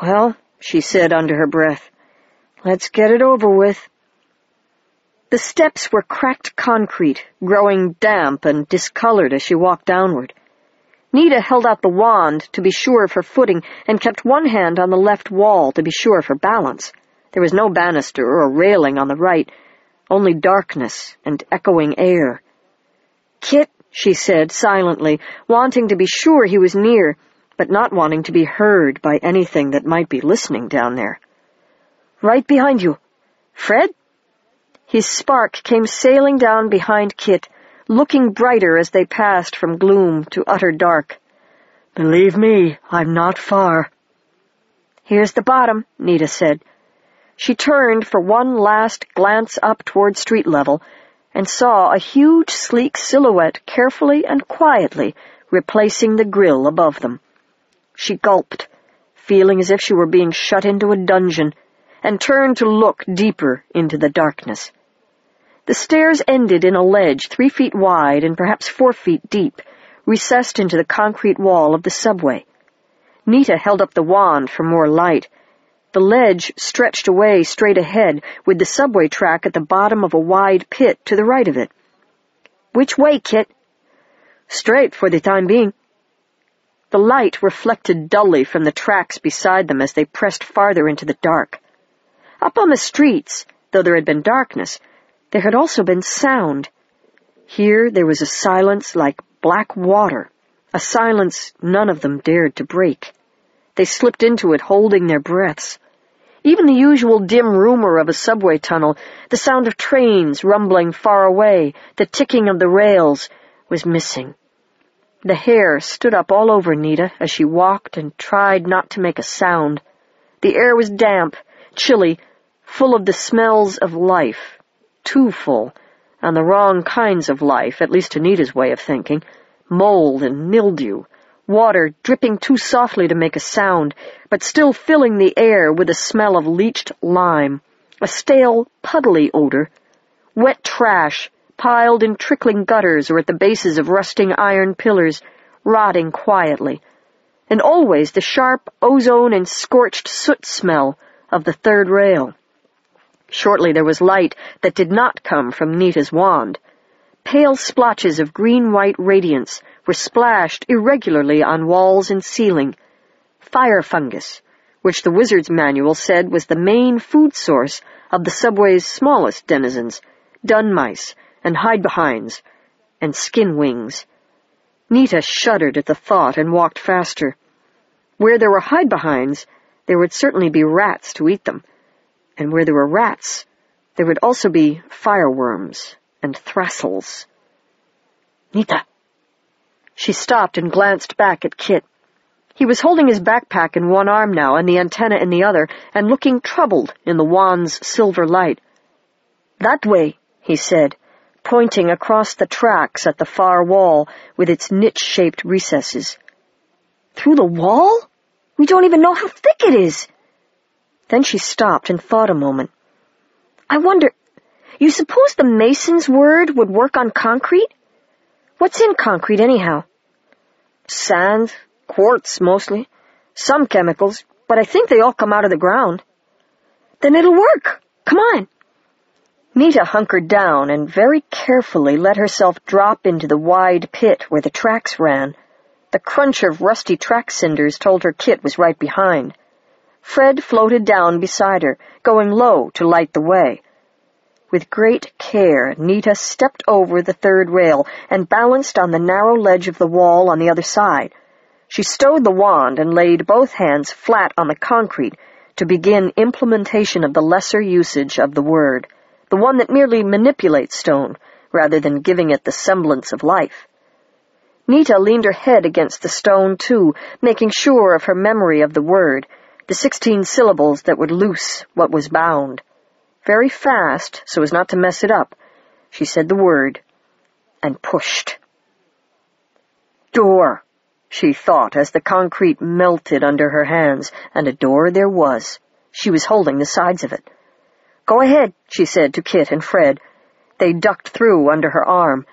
"Well," she said under her breath, "let's get it over with." The steps were cracked concrete, growing damp and discolored as she walked downward. Nita held out the wand to be sure of her footing and kept one hand on the left wall to be sure of her balance. There was no banister or railing on the right, only darkness and echoing air. "Kit," she said silently, wanting to be sure he was near, but not wanting to be heard by anything that might be listening down there. "Right behind you. Fred?" His spark came sailing down behind Kit, looking brighter as they passed from gloom to utter dark. "Believe me, I'm not far." "Here's the bottom," Nita said. She turned for one last glance up toward street level and saw a huge, sleek silhouette carefully and quietly replacing the grill above them. She gulped, feeling as if she were being shut into a dungeon, and turned to look deeper into the darkness. The stairs ended in a ledge 3 feet wide and perhaps 4 feet deep, recessed into the concrete wall of the subway. Nita held up the wand for more light. The ledge stretched away straight ahead, with the subway track at the bottom of a wide pit to the right of it. "Which way, Kit?" "Straight for the time being." The light reflected dully from the tracks beside them as they pressed farther into the dark. Up on the streets, though there had been darkness, there had also been sound. Here there was a silence like black water, a silence none of them dared to break. They slipped into it, holding their breaths. Even the usual dim rumor of a subway tunnel, the sound of trains rumbling far away, the ticking of the rails, was missing. The hair stood up all over Nita as she walked and tried not to make a sound. The air was damp, chilly, full of the smells of life. Too full, and the wrong kinds of life, at least to Nita's way of thinking. Mold and mildew, water dripping too softly to make a sound, but still filling the air with a smell of leached lime, a stale, puddly odor, wet trash piled in trickling gutters or at the bases of rusting iron pillars, rotting quietly, and always the sharp ozone and scorched soot smell of the third rail. Shortly there was light that did not come from Nita's wand. Pale splotches of green-white radiance were splashed irregularly on walls and ceiling. Fire fungus, which the wizard's manual said was the main food source of the subway's smallest denizens, dun mice and hide-behinds and skin wings. Nita shuddered at the thought and walked faster. Where there were hide-behinds, there would certainly be rats to eat them. And where there were rats, there would also be fireworms and thrastles. "Nita!" She stopped and glanced back at Kit. He was holding his backpack in one arm now and the antenna in the other, and looking troubled in the wand's silver light. "That way," he said, pointing across the tracks at the far wall with its niche-shaped recesses. "Through the wall? We don't even know how thick it is." Then she stopped and thought a moment. "I wonder, you suppose the mason's word would work on concrete? What's in concrete, anyhow?" "Sand, quartz, mostly. Some chemicals, but I think they all come out of the ground." "Then it'll work. Come on." Nita hunkered down and very carefully let herself drop into the wide pit where the tracks ran. The crunch of rusty track cinders told her Kit was right behind. Fred floated down beside her, going low to light the way. With great care, Nita stepped over the third rail and balanced on the narrow ledge of the wall on the other side. She stowed the wand and laid both hands flat on the concrete to begin implementation of the lesser usage of the word, the one that merely manipulates stone rather than giving it the semblance of life. Nita leaned her head against the stone, too, making sure of her memory of the word, the 16 syllables that would loose what was bound. Very fast, so as not to mess it up, she said the word, and pushed. "Door," she thought as the concrete melted under her hands, and a door there was. She was holding the sides of it. "Go ahead," she said to Kit and Fred. They ducked through under her arm.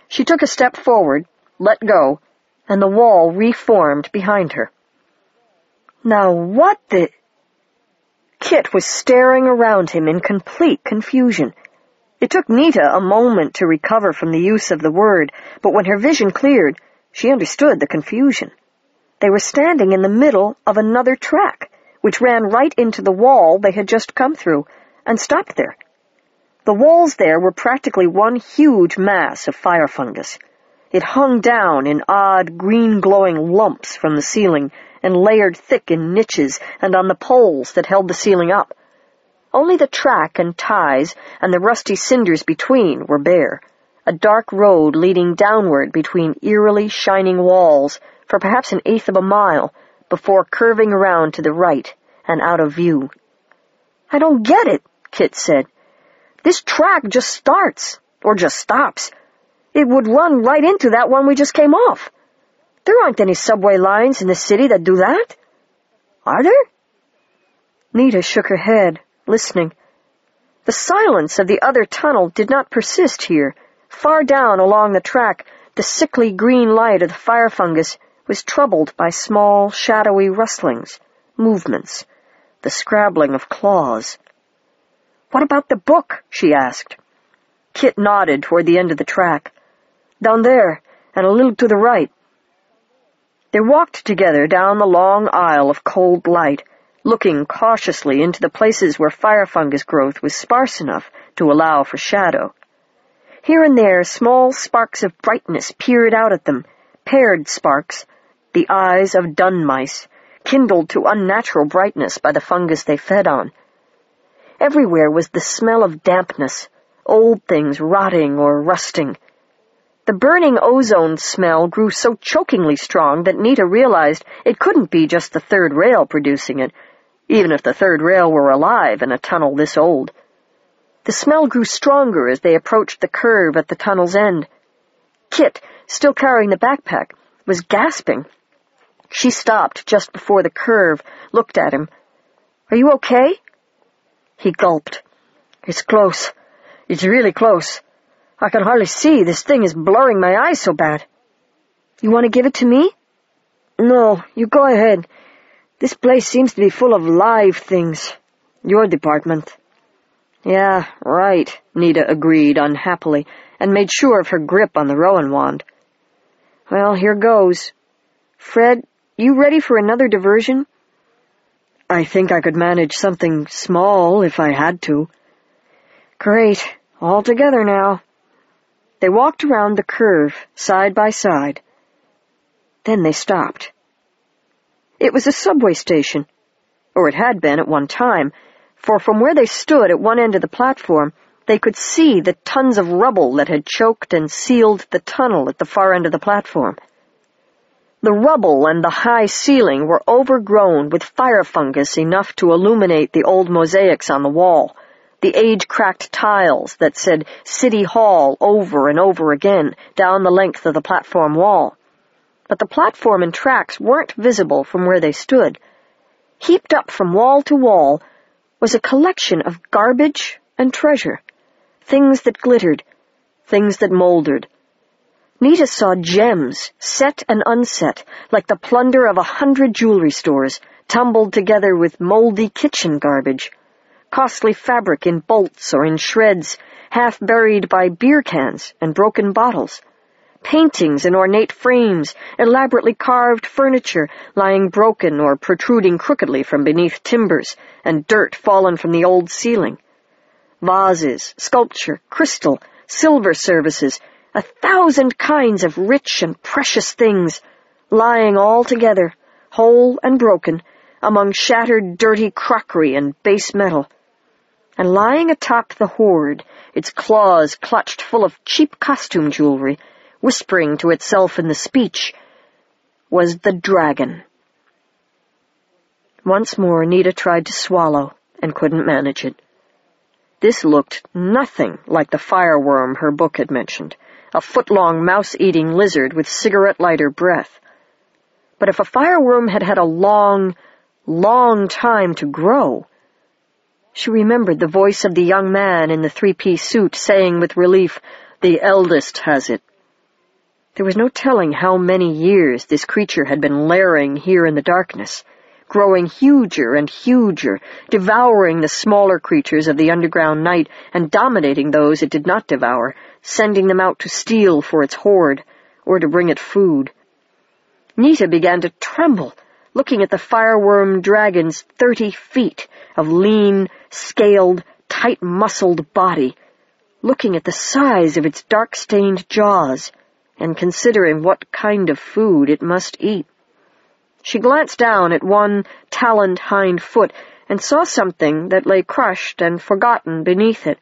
She took a step forward, let go, and the wall reformed behind her. "Now what the—" Kit was staring around him in complete confusion. It took Nita a moment to recover from the use of the word, but when her vision cleared, she understood the confusion. They were standing in the middle of another track, which ran right into the wall they had just come through, and stopped there. The walls there were practically one huge mass of fire fungus. It hung down in odd, green-glowing lumps from the ceiling and layered thick in niches and on the poles that held the ceiling up. Only the track and ties and the rusty cinders between were bare, a dark road leading downward between eerily shining walls for perhaps an eighth of a mile before curving around to the right and out of view. "I don't get it," Kit said. "This track just starts, or just stops. It would run right into that one we just came off. There aren't any subway lines in the city that do that. Are there?" Nita shook her head, listening. The silence of the other tunnel did not persist here. Far down along the track, the sickly green light of the fire fungus was troubled by small, shadowy rustlings, movements, the scrabbling of claws. "What about the book?" she asked. Kit nodded toward the end of the track. "Down there, and a little to the right." They walked together down the long aisle of cold light, looking cautiously into the places where fire fungus growth was sparse enough to allow for shadow. Here and there, small sparks of brightness peered out at them, paired sparks, the eyes of dun mice, kindled to unnatural brightness by the fungus they fed on. Everywhere was the smell of dampness, old things rotting or rusting. The burning ozone smell grew so chokingly strong that Nita realized it couldn't be just the third rail producing it, even if the third rail were alive in a tunnel this old. The smell grew stronger as they approached the curve at the tunnel's end. Kit, still carrying the backpack, was gasping. She stopped just before the curve, looked at him. "Are you okay?" He gulped. "It's close. It's really close. I can hardly see. This thing is blurring my eyes so bad." "You want to give it to me?" "No, you go ahead. This place seems to be full of live things. Your department." "Yeah, right," Nita agreed unhappily, and made sure of her grip on the Rowan wand. "Well, here goes. Fred, you ready for another diversion?" "I think I could manage something small if I had to." "Great. All together now." They walked around the curve, side by side. Then they stopped. It was a subway station, or it had been at one time, for from where they stood at one end of the platform, they could see the tons of rubble that had choked and sealed the tunnel at the far end of the platform. The rubble and the high ceiling were overgrown with fire fungus enough to illuminate the old mosaics on the wall, the age-cracked tiles that said City Hall over and over again down the length of the platform wall. But the platform and tracks weren't visible from where they stood. Heaped up from wall to wall was a collection of garbage and treasure, things that glittered, things that moldered. Nita saw gems, set and unset, like the plunder of 100 jewelry stores, tumbled together with moldy kitchen garbage. Costly fabric in bolts or in shreds, half buried by beer cans and broken bottles. Paintings in ornate frames, elaborately carved furniture lying broken or protruding crookedly from beneath timbers, and dirt fallen from the old ceiling. Vases, sculpture, crystal, silver services, 1,000 kinds of rich and precious things, lying all together, whole and broken, among shattered, dirty crockery and base metal. And lying atop the hoard, its claws clutched full of cheap costume jewelry, whispering to itself in the speech, was the dragon. Once more Nita tried to swallow and couldn't manage it. This looked nothing like the fireworm her book had mentioned, a foot-long mouse-eating lizard with cigarette-lighter breath. But if a fireworm had had a long, long time to grow, she remembered the voice of the young man in the three-piece suit saying with relief, "The eldest has it." There was no telling how many years this creature had been lairing here in the darkness, growing huger and huger, devouring the smaller creatures of the underground night and dominating those it did not devour, sending them out to steal for its hoard or to bring it food. Nita began to tremble, looking at the fireworm dragon's 30 feet of lean, scaled, tight-muscled body, looking at the size of its dark-stained jaws, and considering what kind of food it must eat. She glanced down at one taloned hind foot and saw something that lay crushed and forgotten beneath it.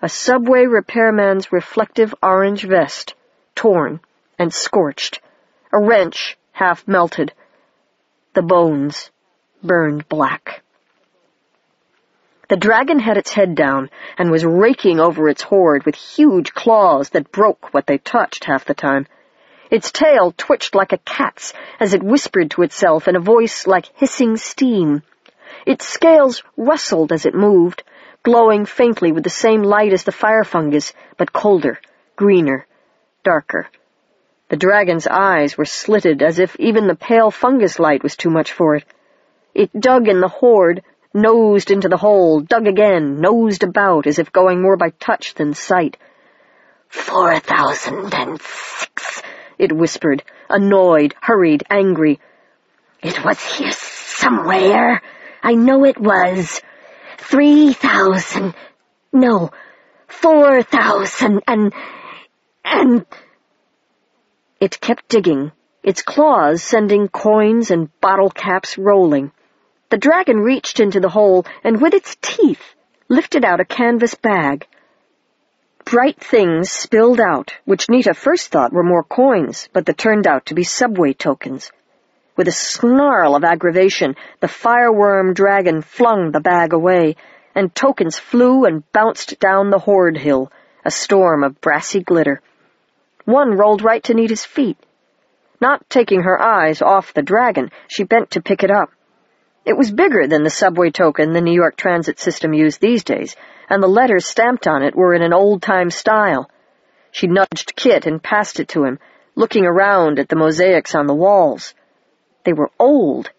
A subway repairman's reflective orange vest, torn and scorched. A wrench half melted. The bones burned black. The dragon had its head down and was raking over its hoard with huge claws that broke what they touched half the time. Its tail twitched like a cat's as it whispered to itself in a voice like hissing steam. Its scales rustled as it moved, glowing faintly with the same light as the fire fungus, but colder, greener, darker. The dragon's eyes were slitted as if even the pale fungus light was too much for it. It dug in the hoard, nosed into the hole, dug again, nosed about as if going more by touch than sight. 4006, it whispered, annoyed, hurried, angry. It was here somewhere. I know it was. 3,000. No, 4,000 and... It kept digging, its claws sending coins and bottle caps rolling. The dragon reached into the hole and with its teeth lifted out a canvas bag. Bright things spilled out, which Nita first thought were more coins, but that turned out to be subway tokens. With a snarl of aggravation, the fireworm dragon flung the bag away, and tokens flew and bounced down the hoard hill, a storm of brassy glitter. One rolled right to Nita's feet. Not taking her eyes off the dragon, she bent to pick it up. It was bigger than the subway token the New York transit system used these days, and the letters stamped on it were in an old-time style. She nudged Kit and passed it to him, looking around at the mosaics on the walls. They were old.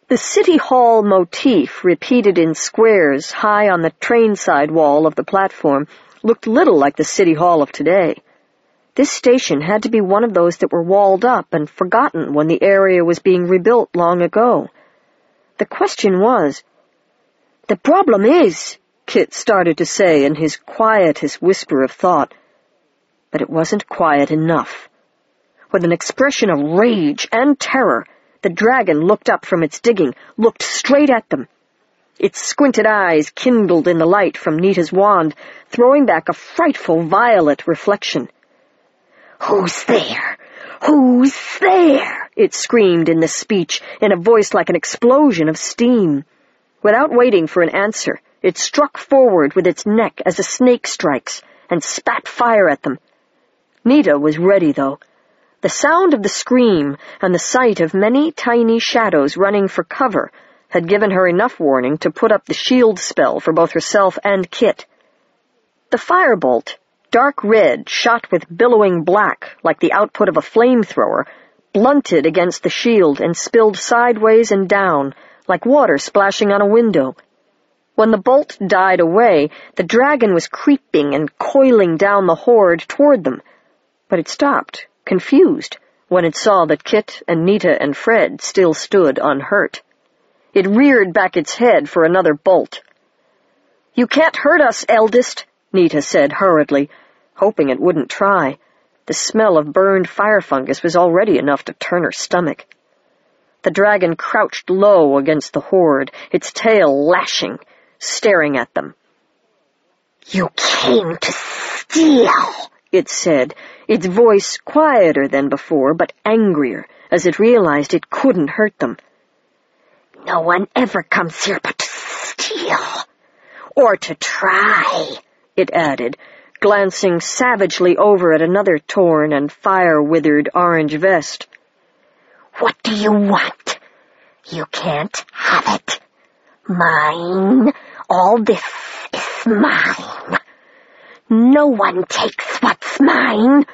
The City Hall motif, repeated in squares high on the train-side wall of the platform, looked little like the City Hall of today. This station had to be one of those that were walled up and forgotten when the area was being rebuilt long ago. The question was, "The problem is," Kit started to say in his quietest whisper of thought. But it wasn't quiet enough. With an expression of rage and terror, the dragon looked up from its digging, looked straight at them. Its squinted eyes kindled in the light from Nita's wand, throwing back a frightful violet reflection. "Who's there? Who's there?" it screamed in the speech, in a voice like an explosion of steam. Without waiting for an answer, it struck forward with its neck as a snake strikes, and spat fire at them. Nita was ready, though. The sound of the scream and the sight of many tiny shadows running for cover had given her enough warning to put up the shield spell for both herself and Kit. The firebolt, dark red, shot with billowing black like the output of a flamethrower, blunted against the shield and spilled sideways and down like water splashing on a window. When the bolt died away, the dragon was creeping and coiling down the hoard toward them, but it stopped, confused, when it saw that Kit and Nita and Fred still stood unhurt. It reared back its head for another bolt. "You can't hurt us, eldest," Nita said hurriedly, hoping it wouldn't try. The smell of burned fire fungus was already enough to turn her stomach. The dragon crouched low against the hoard, its tail lashing, staring at them. "You came to steal," it said, its voice quieter than before, but angrier, as it realized it couldn't hurt them. "No one ever comes here but to steal. Or to try," it added, glancing savagely over at another torn and fire-withered orange vest. "What do you want? You can't have it. Mine. All this is mine. No one takes what's mine."